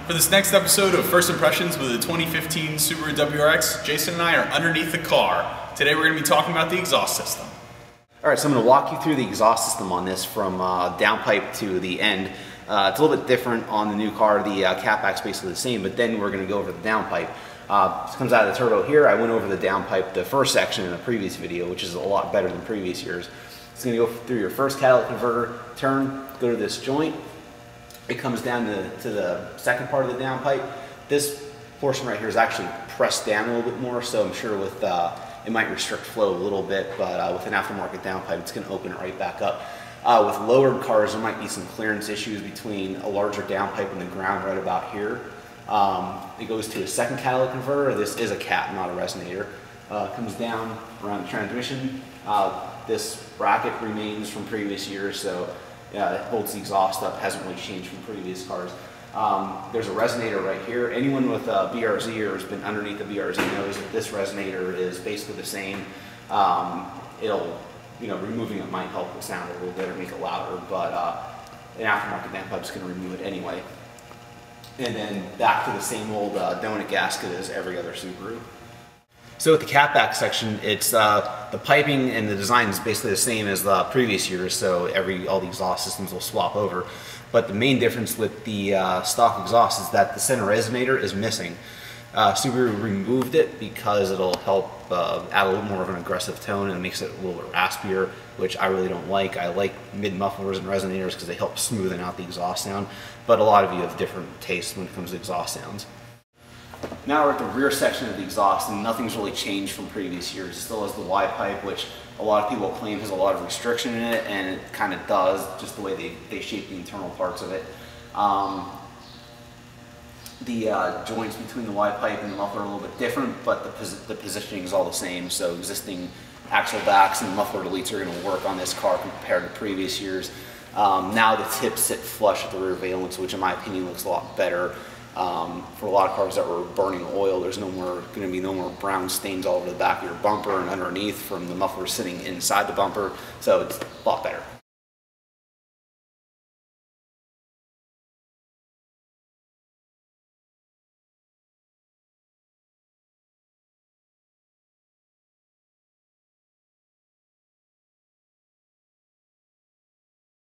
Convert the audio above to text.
For this next episode of First Impressions with the 2015 Subaru WRX, Jason and I are underneath the car. Today we're going to be talking about the exhaust system. Alright, so I'm going to walk you through the exhaust system on this from downpipe to the end. It's a little bit different on the new car. The catback's basically the same, but then we're going to go over the downpipe. This comes out of the turbo here. I went over the downpipe, the first section in the previous video, which is a lot better than previous years. It's going to go through your first catalytic converter, turn, go to this joint. It comes down to the second part of the downpipe. This portion right here is actually pressed down a little bit more, so I'm sure with it might restrict flow a little bit, but with an aftermarket downpipe, it's going to open it right back up. With lowered cars, there might be some clearance issues between a larger downpipe and the ground right about here. It goes to a second catalytic converter. This is a cat, not a resonator. Comes down around the transmission. This bracket remains from previous years, so it holds the exhaust up, hasn't really changed from previous cars. There's a resonator right here. Anyone with a BRZ or has been underneath the BRZ knows that this resonator is basically the same. Removing it might help the sound a little bit or make it louder, but an aftermarket downpipe is going to remove it anyway. And then back to the same old donut gasket as every other Subaru. So with the catback section, it's the piping and the design is basically the same as the previous years, so all the exhaust systems will swap over. But the main difference with the stock exhaust is that the center resonator is missing. Subaru removed it because it'll help add a little more of an aggressive tone and it makes it a little bit raspier, which I really don't like. I like mid-mufflers and resonators because they help smoothen out the exhaust sound, but a lot of you have different tastes when it comes to exhaust sounds. Now we're at the rear section of the exhaust, and nothing's really changed from previous years. It still has the Y pipe, which a lot of people claim has a lot of restriction in it, and it kind of does, just the way they shape the internal parts of it. The joints between the Y pipe and the muffler are a little bit different, but the positioning is all the same. So existing axle backs and muffler deletes are going to work on this car compared to previous years. Now the tips sit flush with the rear valence, which in my opinion looks a lot better. For a lot of cars that were burning oil, there's going to be no more brown stains all over the back of your bumper and underneath from the muffler sitting inside the bumper, so it's a lot better.